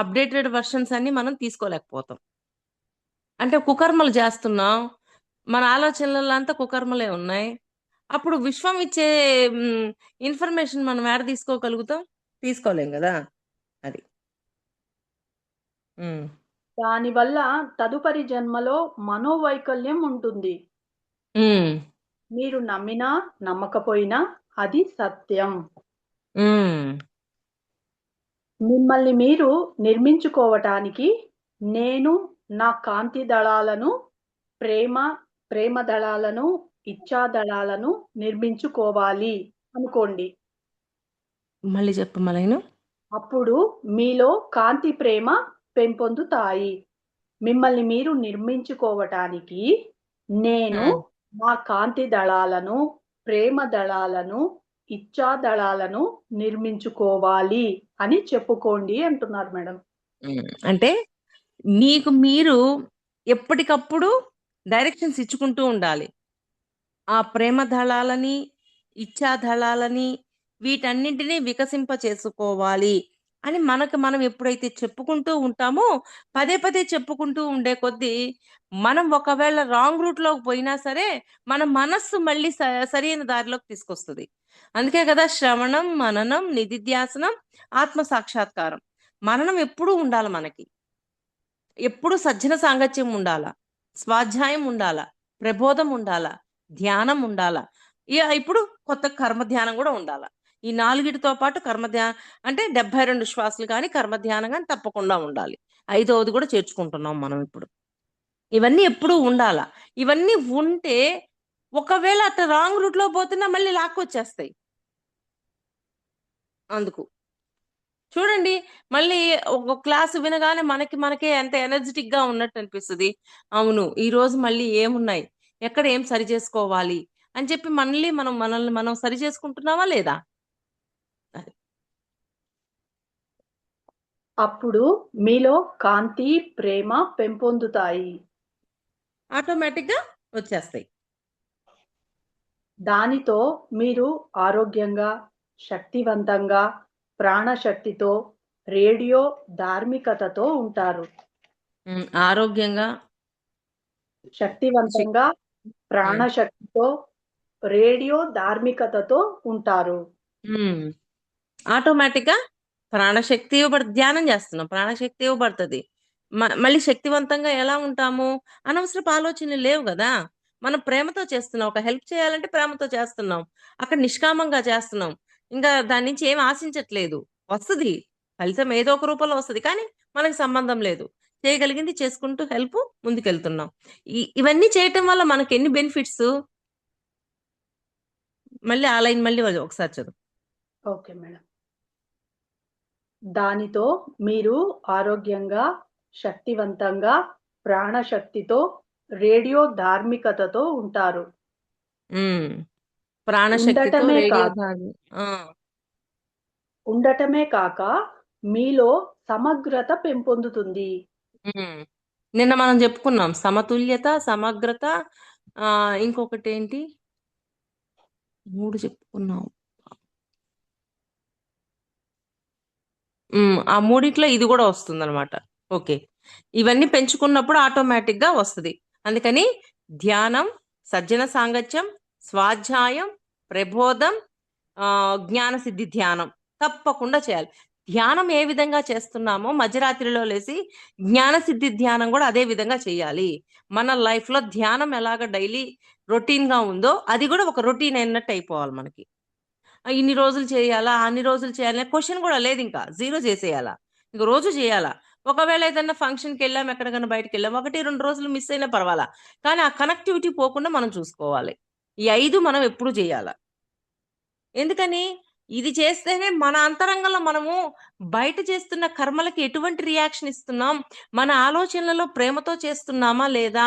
అప్డేటెడ్ వర్షన్స్ అన్ని మనం తీసుకోలేకపోతాం. అంటే కుకర్మలు చేస్తున్నాం, మన ఆలోచనలలో అంతా కుకర్మలే ఉన్నాయి. అప్పుడు విశ్వం ఇచ్చే ఇన్ఫర్మేషన్ మనం ఏడ తీసుకోగలుగుతాం? తీసుకోలేం కదా. అది. ఉమ్, దానివల్ల తదుపరి జన్మలో మనోవైకల్యం ఉంటుంది. ఉమ్, మీరు నమ్మినా నమ్మకపోయినా అది సత్యం. ఉమ్, మిమ్మల్ని మీరు నిర్మించుకోవటానికి నేను నా కాంతి దళాలను, ప్రేమ ప్రేమ దళాలను, ఇచ్ఛా దళాలను నిర్మించుకోవాలి అనుకోండి. మళ్ళీ చెప్పు మలైను. అప్పుడు మీలో కాంతి ప్రేమ పెంపొందుతాయి. మిమ్మల్ని మీరు నిర్మించుకోవటానికి నేను ఉమ్, నా కాంతి దళాలను, ప్రేమ దళాలను, ఇచ్ఛా దళాలను నిర్మించుకోవాలి అని చెప్పుకోండి అంటున్నారు మేడం. అంటే మీకు మీరు ఎప్పటికప్పుడు డైరెక్షన్స్ ఇచ్చుకుంటూ ఉండాలి. ఆ ప్రేమ దళాలని, ఇచ్ఛా దళాలని, వీటన్నింటినీ వికసింప చేసుకోవాలి అని మనకు మనం ఎప్పుడైతే చెప్పుకుంటూ ఉంటామో, పదే పదే చెప్పుకుంటూ ఉండే కొద్దీ మనం ఒకవేళ రాంగ్ రూట్ లోకి పోయినా సరే మన మనస్సు మళ్ళీ సరైన దారిలోకి తీసుకొస్తుంది. అందుకే కదా శ్రవణం, మననం, నిధిధ్యాసనం, ఆత్మ సాక్షాత్కారం. మననం ఎప్పుడూ ఉండాలి మనకి. ఎప్పుడు సజ్జన సాంగత్యం ఉండాలా, స్వాధ్యాయం ఉండాలా, ప్రబోధం ఉండాలా, ధ్యానం ఉండాలా. ఇప్పుడు కొత్త కర్మ ధ్యానం కూడా ఉండాలా. ఈ నాలుగిటితో పాటు కర్మ ధ్యానం అంటే 72 శ్వాసలు కానీ కర్మ ధ్యానం కానీ తప్పకుండా ఉండాలి. 5వది కూడా చేర్చుకుంటున్నాం మనం ఇప్పుడు. ఇవన్నీ ఎప్పుడూ ఉండాలా. ఇవన్నీ ఉంటే ఒకవేళ అట్లా రాంగ్ రూట్ లో పోతున్నా మళ్ళీ లాక్కొచ్చేస్తాయి. అందుకు చూడండి, మళ్ళీ ఒక క్లాసు వినగానే మనకే ఎంత ఎనర్జెటిక్ గా ఉన్నట్టు అనిపిస్తుంది. అవును, ఈ రోజు మళ్ళీ ఏమున్నాయి, ఎక్కడ ఏం సరి చేసుకోవాలి అని చెప్పి మళ్ళీ మనల్ని మనం సరి చేసుకుంటున్నావా లేదా? అది. అప్పుడు మీలో కాంతి ప్రేమ పెంపొందుతాయి. ఆటోమేటిక్ గా వచ్చేస్తాయి. దానితో మీరు ఆరోగ్యంగా, శక్తివంతంగా, ప్రాణశక్తితో, రేడియో ధార్మికతతో ఉంటారు. ఆరోగ్యంగా, శక్తివంతంగా, ప్రాణశక్తితో, రేడియో ధార్మికతతో ఉంటారు. ఆటోమేటిక్ గా ప్రాణశక్తి ఇవ్వబడి ధ్యానం చేస్తున్నాం, ప్రాణశక్తి ఇవ్వబడుతుంది. మళ్ళీ శక్తివంతంగా ఎలా ఉంటాము? అనవసరపు ఆలోచనలు లేవు కదా. మనం ప్రేమతో చేస్తున్నాం. ఒక హెల్ప్ చేయాలంటే ప్రేమతో చేస్తున్నాం, అక్కడ నిష్కామంగా చేస్తున్నాం. ఇంకా దాని నుంచి ఏం ఆశించట్లేదు. వస్తుంది ఫలితం, ఏదో ఒక రూపంలో వస్తుంది, కానీ మనకి సంబంధం లేదు. చేయగలిగింది చేసుకుంటూ హెల్ప్ ముందుకెళ్తున్నాం. ఇవన్నీ చేయటం వల్ల మనకి ఎన్ని బెనిఫిట్స్? మళ్ళీ ఆ లైన్ మళ్ళీ ఒకసారి చదువు. Okay madam. దానితో మీరు ఆరోగ్యంగా, శక్తివంతంగా, ప్రాణశక్తితో, రేడియో ధార్మికతతో ఉంటారు. ప్రాణశక్తితో ఉండటమే రేడియో కాదు ఆ, ఉండటమే కాక మీలో సమగ్రత పెంపొందుతుంది. నిన్న మనం చెప్పుకున్నాం సమతుల్యత, సమగ్రత, ఇంకొకటి ఏంటి, 3 చెప్పుకున్నాం. ఆ మూడిట్లో ఇది కూడా వస్తుంది అనమాట. ఓకే, ఇవన్నీ పెంచుకున్నప్పుడు ఆటోమేటిక్ గా వస్తుంది. అందుకని ధ్యానం, సజ్జన సాంగత్యం, స్వాధ్యాయం, ప్రబోధం, జ్ఞాన సిద్ధి ధ్యానం తప్పకుండా చేయాలి. ధ్యానం ఏ విధంగా చేస్తున్నామో మధ్యరాత్రిలో లేసి జ్ఞాన సిద్ధి ధ్యానం కూడా అదే విధంగా చేయాలి. మన లైఫ్ లో ధ్యానం ఎలాగ డైలీ రొటీన్ గా ఉందో అది కూడా ఒక రొటీన్ అయినట్టు అయిపోవాలి మనకి. ఇన్ని రోజులు చేయాలా, అన్ని రోజులు చేయాలా క్వశ్చన్ కూడా లేదు, ఇంకా జీరో చేసేయాలా, ఇంక రోజు చేయాలా. ఒకవేళ ఏదైనా ఫంక్షన్కి వెళ్ళాం, ఎక్కడికైనా బయటకు వెళ్ళాం, 1-2 రోజులు మిస్ అయినా పర్వాలా, కానీ ఆ కనెక్టివిటీ పోకుండా మనం చూసుకోవాలి. ఈ 5 మనం ఎప్పుడు చేయాలి. ఎందుకని ఇది చేస్తేనే మన అంతరంగంలో మనము బయట చేస్తున్న కర్మలకి ఎటువంటి రియాక్షన్ ఇస్తున్నాం, మన ఆలోచనలలో ప్రేమతో చేస్తున్నామా లేదా,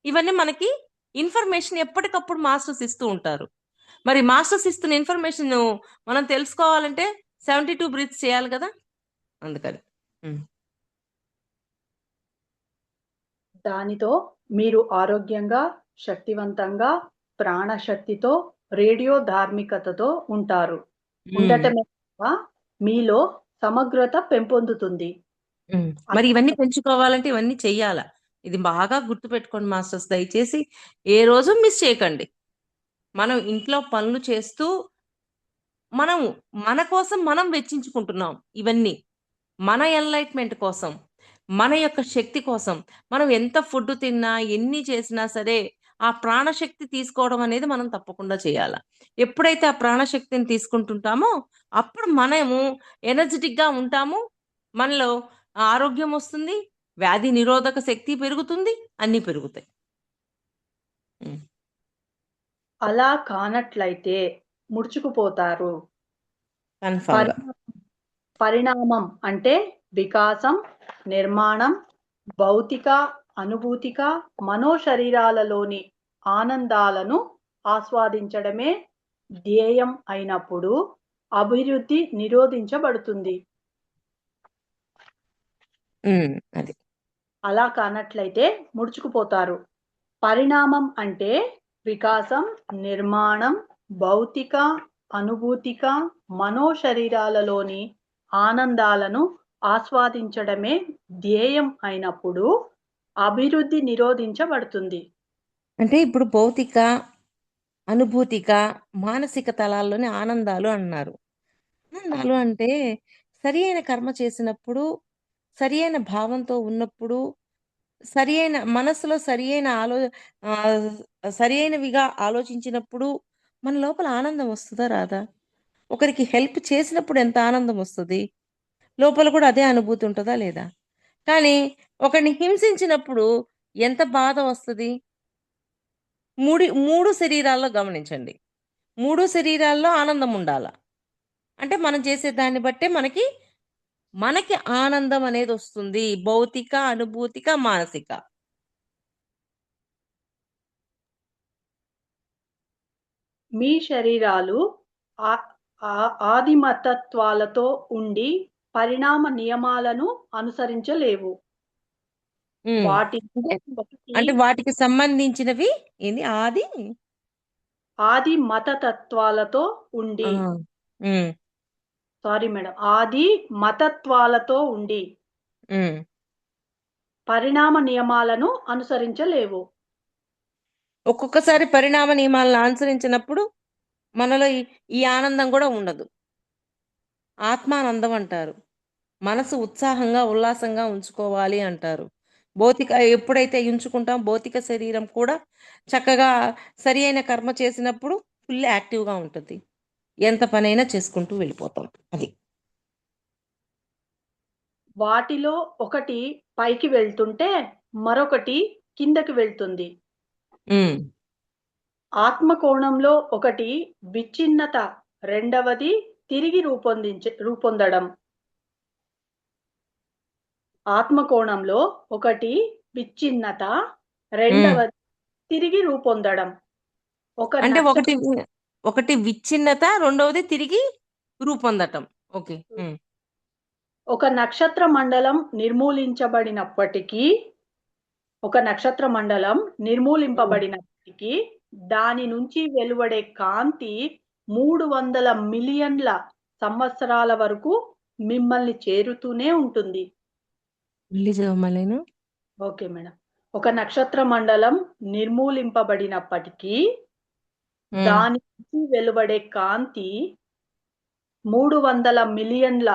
ఇవన్నీ మనకి ఇన్ఫర్మేషన్ ఎప్పటికప్పుడు మాస్టర్స్ ఇస్తూ ఉంటారు. మరి మాస్టర్స్ ఇస్తున్న ఇన్ఫర్మేషన్ మనం తెలుసుకోవాలంటే 72 బ్రీత్స్ చేయాలి కదా, అందుకని. దానితో మీరు ఆరోగ్యంగా, శక్తివంతంగా, ప్రాణశక్తితో, రేడియో ధార్మికతతో ఉంటారు. ఉండటమే కాక మీలో సమగ్రత పెంపొందుతుంది. మరి ఇవన్నీ పెంచుకోవాలంటే ఇవన్నీ చెయ్యాలా. ఇది బాగా గుర్తుపెట్టుకోండి మాస్టర్స్, దయచేసి ఏ రోజు మిస్ చేయకండి. మనం ఇంట్లో పనులు చేస్తూ మనం మన కోసం మనం వెచ్చించుకుంటున్నాం ఇవన్నీ, మన ఎన్లైట్మెంట్ కోసం, మన యొక్క శక్తి కోసం. మనం ఎంత ఫుడ్ తిన్నా, ఎన్ని చేసినా సరే ఆ ప్రాణశక్తి తీసుకోవడం అనేది మనం తప్పకుండా చేయాలి. ఎప్పుడైతే ఆ ప్రాణశక్తిని తీసుకుంటుంటామో అప్పుడు మనము ఎనర్జెటిక్గా ఉంటాము, మనలో ఆరోగ్యం వస్తుంది, వ్యాధి నిరోధక శక్తి పెరుగుతుంది, అన్నీ పెరుగుతాయి. అలా కానట్లయితే ముడుచుకుపోతారు. కన్ఫర్మ్గా. పరిణామం అంటే వికాసం, నిర్మాణం, భౌతిక, అనుభూతిక, మనోశరీరాలలోని ఆనందాలను ఆస్వాదించడమే ధ్యేయం అయినప్పుడు అభివృద్ధి నిరోధించబడుతుంది. అది అలా కానట్లయితే ముడుచుకుపోతారు. పరిణామం అంటే వికాసం, నిర్మాణం, భౌతిక, అనుభూతిక, మనోశరీరాలలోని ఆనందాలను ఆస్వాదించడమే ధ్యేయం అయినప్పుడు అభివృద్ధి నిరోధించబడుతుంది. అంటే ఇప్పుడు భౌతిక, అనుభూతిక, మానసిక తలాల్లోని ఆనందాలు అన్నారు. ఆనందాలు అంటే సరి అయిన కర్మ చేసినప్పుడు, సరి అయిన భావంతో ఉన్నప్పుడు, సరి అయిన మనసులో సరి అయినవిగా ఆలోచించినప్పుడు మన లోపల ఆనందం వస్తుందా రాదా? ఒకరికి హెల్ప్ చేసినప్పుడు ఎంత ఆనందం వస్తుంది, లోపల కూడా అదే అనుభూతి ఉంటుందా లేదా? కానీ ఒకరిని హింసించినప్పుడు ఎంత బాధ వస్తుంది? మూడు శరీరాల్లో గమనించండి, 3 శరీరాల్లో ఆనందం ఉండాల. అంటే మనం చేసే దాన్ని బట్టే మనకి ఆనందం అనేది వస్తుంది, భౌతిక, అనుభూతిక, మానసిక. మీ శరీరాలు ఆదిమతత్వాలతో ఉండి పరిణామ నియమాలను అనుసరించలేవు. వాటి అంటే వాటికి సంబంధించినవి ఏంది? ఆది మతతత్వాలతో ఉండి, సారీ మేడం, ఆది మతత్వాలతో ఉండి పరిణామ నియమాలను అనుసరించలేవు. ఒక్కొక్కసారి పరిణామ నియమాలను అనుసరించినప్పుడు మనలో ఈ ఆనందం కూడా ఉండదు. ఆత్మానందం అంటారు. మనసు ఉత్సాహంగా, ఉల్లాసంగా ఉంచుకోవాలి అంటారు. ఎప్పుడైతే ఉంచుకుంటాం, భౌతిక శరీరం కూడా చక్కగా సరి అయిన కర్మ చేసినప్పుడు ఫుల్ యాక్టివ్గా ఉంటుంది. ఎంత పనైనా చేసుకుంటూ వెళ్ళిపోతాం. అది వాటిలో ఒకటి పైకి వెళ్తుంటే మరొకటి కిందకి వెళ్తుంది. ఆత్మకోణంలో ఒకటి విచ్ఛిన్నత, రెండవది తిరిగి రూపొందడం. ఆత్మకోణంలో ఒకటి విచ్ఛిన్నత, రెండవది తిరిగి రూపొందడం. అంటే ఒకటి విచ్ఛిన్నత, రెండవది తిరిగి రూపొందటం. ఓకే. ఒక నక్షత్ర మండలం నిర్మూలింపబడినప్పటికీ దాని నుంచి వెలువడే కాంతి 300 మిలియన్ల సంవత్సరాల వరకు మిమ్మల్ని చేరుతూనే ఉంటుంది. Okay madam. ఒక నక్షత్ర మండలం నిర్మూలింపబడినప్పటికీ దాని నుంచి వెలువడే కాంతి 300 మిలియన్ల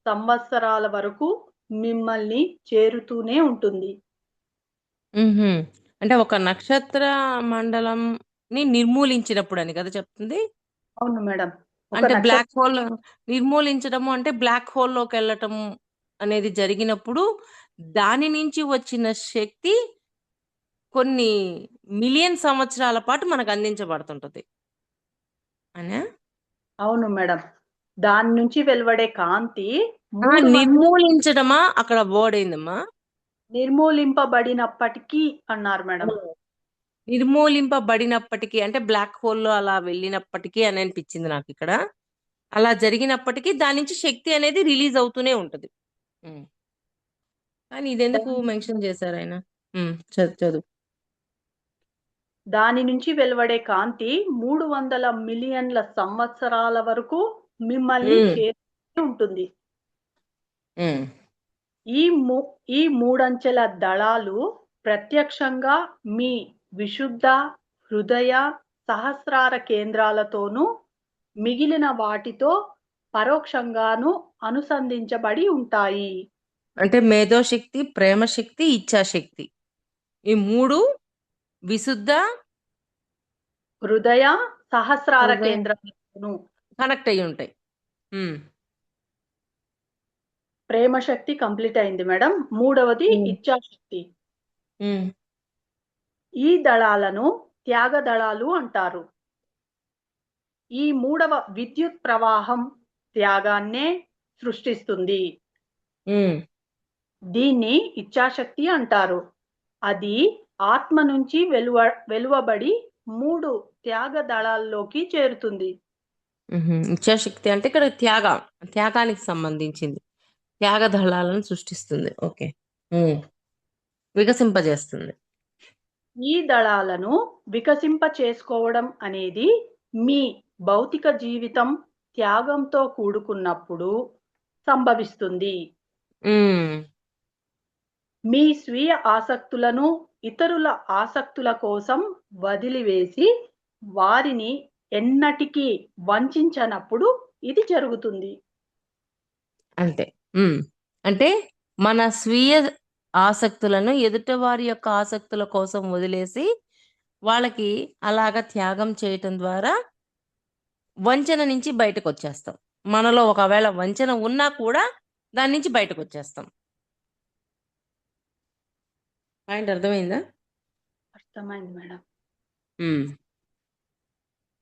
సంవత్సరాల వరకు మిమ్మల్ని చేరుతూనే ఉంటుంది. అంటే ఒక నక్షత్ర మండలం ని నిర్మూలించినప్పుడు అని కదా చెప్తుంది? అవును మేడం. అంటే బ్లాక్ హోల్ నిర్మూలించడము అంటే బ్లాక్ హోల్ లోకి వెళ్ళటం అనేది జరిగినప్పుడు దాని నుంచి వచ్చిన శక్తి కొన్ని మిలియన్ సంవత్సరాల పాటు మనకు అందించబడుతుంటది అనే అవును మేడం. దాని నుంచి వెలువడే కాంతి 300 నిర్మూలించడమా అక్కడ వర్డ్ ఏందమ్మా? నిర్మూలింపబడినప్పటికీ అన్నారు మేడం. నిర్మూలింపబడినప్పటికీ అంటే బ్లాక్ హోల్ లో అలా వెళ్ళినప్పటికీ అని అనిపించింది నాకు ఇక్కడ. అలా జరిగినప్పటికీ దాని నుంచి శక్తి అనేది రిలీజ్ అవుతూనే ఉంటది. ఉమ్. కానీ ఇదెందుకు మెన్షన్ చేశారు ఆయన? చదువు. దాని నుంచి వెలువడే కాంతి 300 మిలియన్ల సంవత్సరాల వరకు మిమ్మల్ని చేరుతూనే ఉంటుంది. ఉమ్. ఈ మూడంచెల దళాలు ప్రత్యక్షంగా మీ విశుద్ధ హృదయ సహస్రార కేంద్రాలతోనూ మిగిలిన వాటితో పరోక్షంగాను అనుసంధించబడి ఉంటాయి. అంటే మేధోశక్తి, ప్రేమశక్తి, ఇచ్ఛాశక్తి ఈ మూడు విశుద్ధ హృదయ సహస్రార కేంద్రాలతోనూ కనెక్ట్ అయి ఉంటాయి. ప్రేమ శక్తి కంప్లీట్ అయింది మేడం. మూడవది ఇచ్ఛాశక్తి. ఈ దళాలను త్యాగ దళాలు అంటారు. ఈ మూడవ విద్యుత్ ప్రవాహం త్యాగాన్నే సృష్టిస్తుంది. దీన్ని ఇచ్ఛాశక్తి అంటారు. అది ఆత్మ నుంచి వెలువబడి 3 త్యాగ దళాల్లోకి చేరుతుంది. ఇచ్ఛాశక్తి అంటే ఇక్కడ త్యాగానికి సంబంధించింది. త్యాగ దళాలను సృష్టిస్తుంది. ఓకే. వికసింపజేస్తుంది. ఈ దళాలను వికసింప చేసుకోవడం అనేది మీ భౌతిక జీవితం త్యాగంతో కూడుకున్నప్పుడు సంభవిస్తుంది. మీ స్వీయ ఆసక్తులను ఇతరుల ఆసక్తుల కోసం వదిలివేసి వారిని ఎన్నటికీ వంచనప్పుడు ఇది జరుగుతుంది. అంతే. అంటే మన స్వీయ ఆసక్తులను ఎదుటి వారి యొక్క ఆసక్తుల కోసం వదిలేసి వాళ్ళకి అలాగా త్యాగం చేయటం ద్వారా వంచన నుంచి బయటకు వచ్చేస్తాం. మనలో ఒకవేళ వంచన ఉన్నా కూడా దాని నుంచి బయటకు వచ్చేస్తాం. పాయింట్ అర్థమైందా? అర్థమైంది మేడం.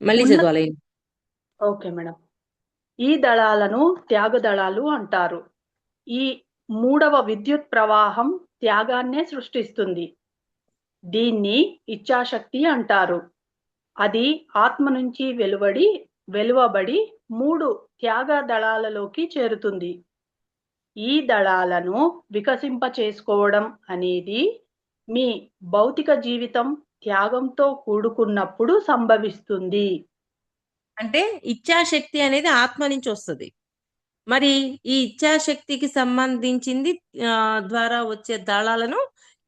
మళ్ళీ చదవాలి. Okay madam. ఈ దళాలను త్యాగ దళాలు అంటారు. ఈ మూడవ విద్యుత్ ప్రవాహం త్యాగాన్నే సృష్టిస్తుంది. దీన్ని ఇచ్ఛాశక్తి అంటారు. అది ఆత్మ నుంచి వెలువబడి 3 త్యాగ దళాలలోకి చేరుతుంది. ఈ దళాలను వికసింప చేసుకోవడం అనేది మీ భౌతిక జీవితం త్యాగంతో కూడుకున్నప్పుడు సంభవిస్తుంది. అంటే ఇచ్ఛాశక్తి అనేది ఆత్మ నుంచి వస్తుంది. మరి ఈ ఇచ్ఛాశక్తికి సంబంధించింది ద్వారా వచ్చే దళాలను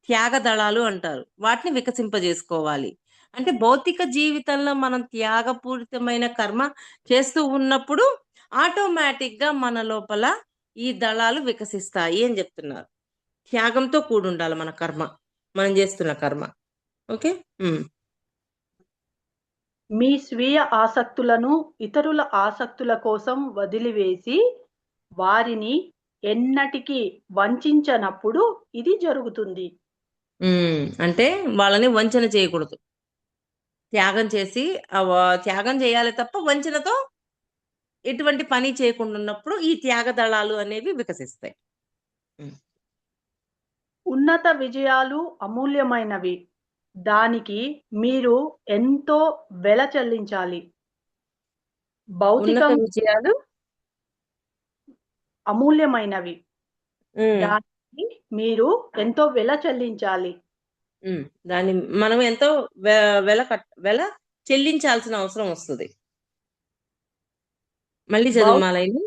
త్యాగ దళాలు అంటారు. వాటిని వికసింపజేసుకోవాలి. అంటే భౌతిక జీవితంలో మనం త్యాగపూరితమైన కర్మ చేస్తూ ఉన్నప్పుడు ఆటోమేటిక్ గా మన లోపల ఈ దళాలు వికసిస్తాయి అని చెప్తున్నారు. త్యాగంతో కూడి ఉండాలి మన కర్మ, మనం చేస్తున్న కర్మ. ఓకే. మీ స్వీయ ఆసక్తులను ఇతరుల ఆసక్తుల కోసం వదిలివేసి వారిని ఎన్నటికీ వంచనప్పుడు ఇది జరుగుతుంది. అంటే వాళ్ళని వంచన చేయకూడదు. త్యాగం చేయాలి తప్ప వంచనతో ఎటువంటి పని చేయకుండా ఉన్నప్పుడు ఈ త్యాగ దళాలు అనేవి వికసిస్తాయి. ఉన్నత విజయాలు అమూల్యమైనవి. దానికి మీరు ఎంతో వెల చెల్లించాలి. భౌతిక విజయాలు అమూల్యమైనవి. దానికి మీరు ఎంతో వెల చెల్లించాలి. దాన్ని మనం ఎంతో వెల చెల్లించాల్సిన అవసరం వస్తుంది. మళ్ళీ చదువుమాలైన.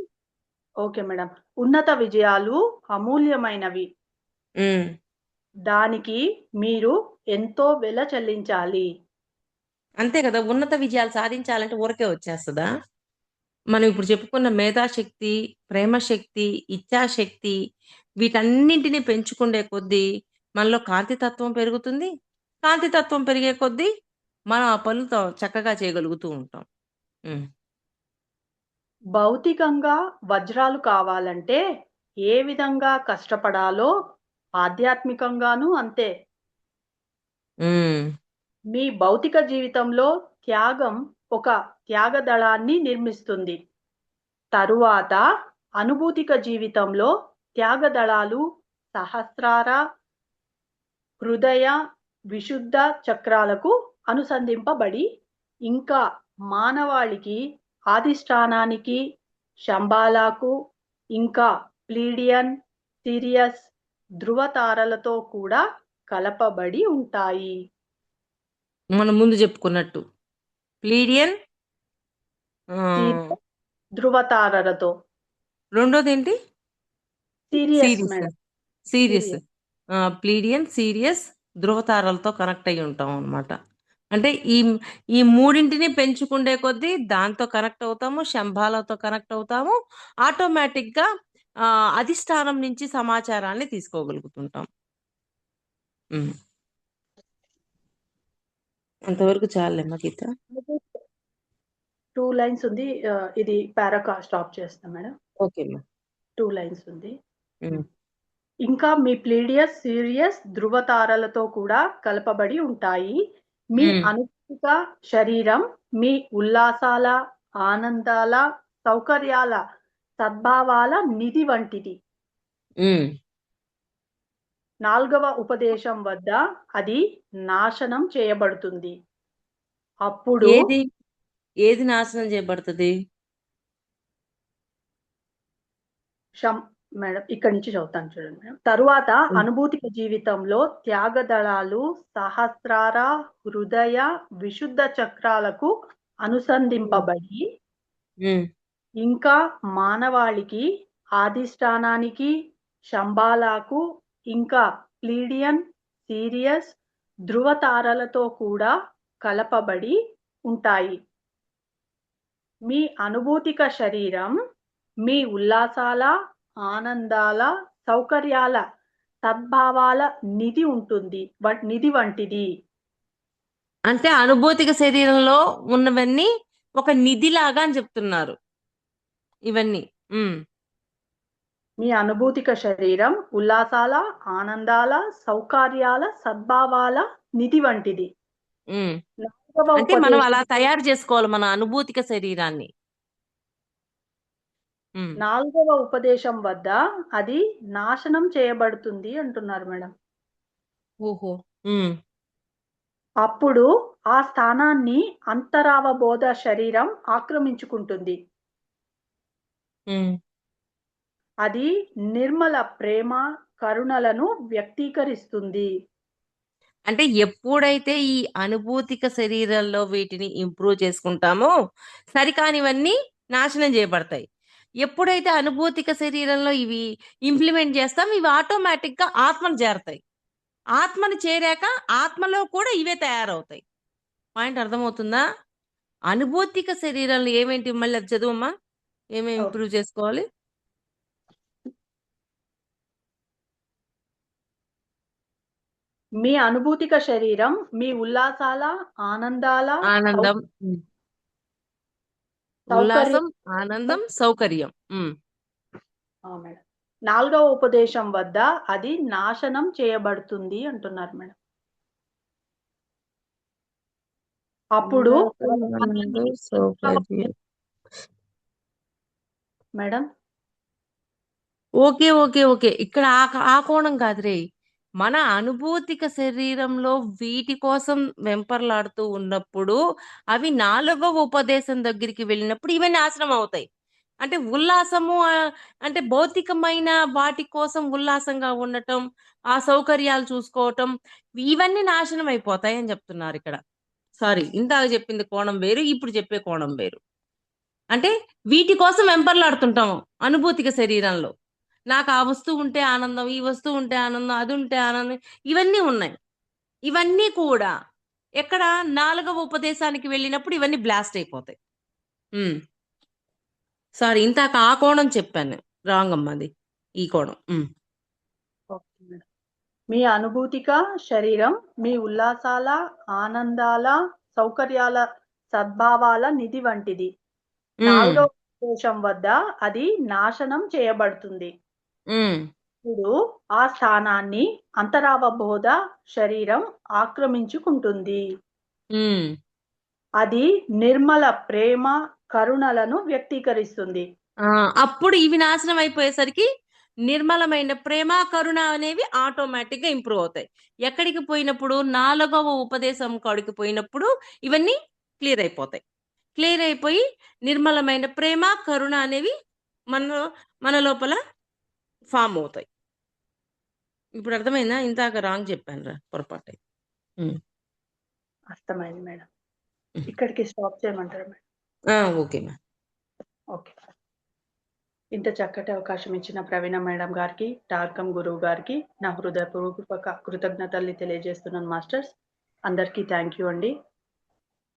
Okay madam. ఉన్నత విజయాలు అమూల్యమైనవి. దానికి మీరు ఎంతో వెల చెల్లించాలి. అంతే కదా. ఉన్నత విజయాలు సాధించాలంటే ఊరికే వచ్చేస్తుందా? మనం ఇప్పుడు చెప్పుకున్న మేధాశక్తి, ప్రేమశక్తి, ఇచ్ఛాశక్తి వీటన్నింటినీ పెంచుకునే కొద్దీ మనలో కాంతితత్వం పెరుగుతుంది. కాంతితత్వం పెరిగే కొద్దీ మనం ఆ పనులతో చక్కగా చేయగలుగుతూ ఉంటాం. భౌతికంగా వజ్రాలు కావాలంటే ఏ విధంగా కష్టపడాలో ఆధ్యాత్మికంగాను అంతే. ఉమ్, మీ భౌతిక జీవితంలో త్యాగం ఒక త్యాగదళాన్ని నిర్మిస్తుంది. తరువాత అనుభూతిక జీవితంలో త్యాగదళాలు సహస్రార హృదయ విశుద్ధ చక్రాలకు అనుసంధింపబడి ఇంకా మానవాళికి ఆదిష్టానానికి శంబాలాకు ఇంకా ప్లీడియన్ సిరియస్ ధృవతారలతో కూడా కలపబడి ఉంటాయి. మనం ముందు చెప్పుకున్నట్టు ప్లీడియన్, సిరియస్ ధృవతారలతో. రెండోది ఏంటి? Sirius Sirius. Madam. Sirius. Sirius. Pleiadian, Sirius ధృవతారాలతో కనెక్ట్ అయ్యి ఉంటాం అనమాట. అంటే ఈ ఈ మూడింటిని పెంచుకుండే కొద్దీ దాంతో కనెక్ట్ అవుతాము, శంభాలతో కనెక్ట్ అవుతాము, ఆటోమేటిక్ గా అధిష్టానం నుంచి సమాచారాన్ని తీసుకోగలుగుతుంటాం. ఉమ్. అంతవరకు చాలేమ్మా గీత. 2 లైన్స్ ఉంది. ఇది పారాకా స్టాప్ చేస్తాం మేడం. ఓకే అమ్మా. 2 లైన్స్ ఉంది. ఉమ్. ఇంకా మీ ప్లీడియస్ సీరియస్ ధృవతారలతో కూడా కలపబడి ఉంటాయి. మీ ఉమ్. అనుభూతిక శరీరం మీ ఉల్లాసాల, ఆనందాల, సౌకర్యాల, సద్భావాల నిధి వంటిది. ఉమ్. 4వ ఉపదేశం వద్ద అది నాశనం చేయబడుతుంది. అప్పుడు ఏది ఏది నాశనం చేయబడుతుంది? మేడం ఇక్కడి నుంచి చదువుతాను చూడండి మేడం. తరువాత ఉమ్. అనుభూతిక జీవితంలో త్యాగదళాలు సహస్రార హృదయ విశుద్ధ చక్రాలకు అనుసంధింపబడి ఉమ్. ఇంకా మానవాళికి ఆదిష్టానానికి శంబాలాకు ఇంకా ప్లీడియన్ సీరియస్ ధృవతారలతో కూడా కలపబడి ఉంటాయి. మీ అనుభూతిక శరీరం మీ ఉల్లాసాల, ఆనందాల, సౌకర్యాల, సద్భావాల నిధి వంటిది. అంటే అనుభూతిక శరీరంలో ఉన్నవన్నీ ఒక నిధిలాగా అని చెప్తున్నారు ఇవన్నీ. ఉమ్. మీ అనుభూతిక శరీరం ఉల్లాసాల, ఆనందాల, సౌకర్యాల, సద్భావాల నిధి వంటిది. ఉమ్. 4వ అంటే మనం అలా ఉపదేశం తయారు చేసుకోవాలి మన అనుభూతిక శరీరాన్ని. ఉమ్. 4వ ఉపదేశం వద్ద అది నాశనం చేయబడుతుంది అంటున్నారు మేడం. ఓహో. ఉమ్. అప్పుడు ఆ స్థానాన్ని అంతరావబోధ శరీరం ఆక్రమించుకుంటుంది. ఉమ్. అది నిర్మల ప్రేమ, కరుణలను వ్యక్తీకరిస్తుంది. అంటే ఎప్పుడైతే ఈ అనుభూతిక శరీరంలో వీటిని ఇంప్రూవ్ చేసుకుంటామో సరికానివన్నీ నాశనం చేయబడతాయి. ఎప్పుడైతే అనుభూతిక శరీరంలో ఇవి ఇంప్లిమెంట్ చేస్తాం ఇవి ఆటోమేటిక్ గా ఆత్మను చేరతాయి. ఆత్మను చేరాక ఆత్మలో కూడా ఇవే తయారవుతాయి. పాయింట్ అర్థమవుతుందా? అనుభూతిక శరీరంలో ఏమేంటి మళ్ళీ అది చదువమ్మా, ఏమేమి ఇంప్రూవ్ చేసుకోవాలి? మీ అనుభూతిక శరీరం మీ ఉల్లాసాల, ఆనందాల, ఆనందం, ఉల్లాసం, ఆనందం, సౌకర్యం. మేడం 4వ ఉపదేశం వద్ద అది నాశనం చేయబడుతుంది అంటున్నారు మేడం. అప్పుడు మేడం ఓకే ఓకే ఓకే ఇక్కడ ఆ కోణం కాదురే. మన అనుభూతిక శరీరంలో వీటి కోసం వెంపర్లాడుతూ ఉన్నప్పుడు అవి 4వ ఉపదేశం దగ్గరికి వెళ్ళినప్పుడు ఇవన్నీ నాశనం అవుతాయి. అంటే ఉల్లాసము అంటే భౌతికమైన వాటి కోసం ఉల్లాసంగా ఉండటం, ఆ సౌకర్యాలు చూసుకోవటం, ఇవన్నీ నాశనం అయిపోతాయి అని చెప్తున్నారు ఇక్కడ. సారీ, ఇందాక చెప్పింది కోణం వేరు, ఇప్పుడు చెప్పే కోణం వేరు. అంటే వీటి కోసం వెంపర్లాడుతుంటాము అనుభూతిక శరీరంలో. నాకు ఆ వస్తువు ఉంటే ఆనందం, ఈ వస్తువు ఉంటే ఆనందం, అది ఉంటే ఆనందం, ఇవన్నీ ఉన్నాయి. ఇవన్నీ కూడా ఎక్కడ 4వ ఉపదేశానికి వెళ్ళినప్పుడు ఇవన్నీ బ్లాస్ట్ అయిపోతాయి. సారీ, ఇంతాక ఆ కోణం చెప్పాను, రాంగ్ అమ్మా, అది ఈ కోణం. మీ అనుభూతిక శరీరం మీ ఉల్లాసాల, ఆనందాల, సౌకర్యాల, సద్భావాల నిధి వంటిది. 4వ ఉపదేశం వద్ద అది నాశనం చేయబడుతుంది. ఉమ్, ఇప్పుడు ఆ స్థానాన్ని అంతరావబోధ శరీరం ఆక్రమించుకుంటుంది. ఉమ్, అది నిర్మల ప్రేమ, కరుణలను వ్యక్తీకరిస్తుంది. అప్పుడు ఇవి నాశనం అయిపోయేసరికి నిర్మలమైన ప్రేమ కరుణ అనేవి ఆటోమేటిక్ గా ఇంప్రూవ్ అవుతాయి. ఎక్కడికి పోయినప్పుడు 4వ ఉపదేశం కాడికి పోయినప్పుడు ఇవన్నీ క్లియర్ అయిపోతాయి. క్లియర్ అయిపోయి నిర్మలమైన ప్రేమ కరుణ అనేవి మన మన లోపల ఫామ్ అవుతాయి. ఇప్పుడు అర్థమైందా? ఇందాక రాంగ్ చెప్పాను రా, పొరపాటు. అర్థమైంది మేడం. ఇక్కడికి స్టాప్ చేయమంటారా మేడం? Okay ma'am. ఓకే. ఇంత చక్కటి అవకాశం ఇచ్చిన ప్రవీణ మేడం గారికి, టార్కం గురువు గారికి నా హృదయపూర్వక కృతజ్ఞతల్ని తెలియజేస్తున్నాను మాస్టర్స్. అందరికీ థ్యాంక్ యూ అండి.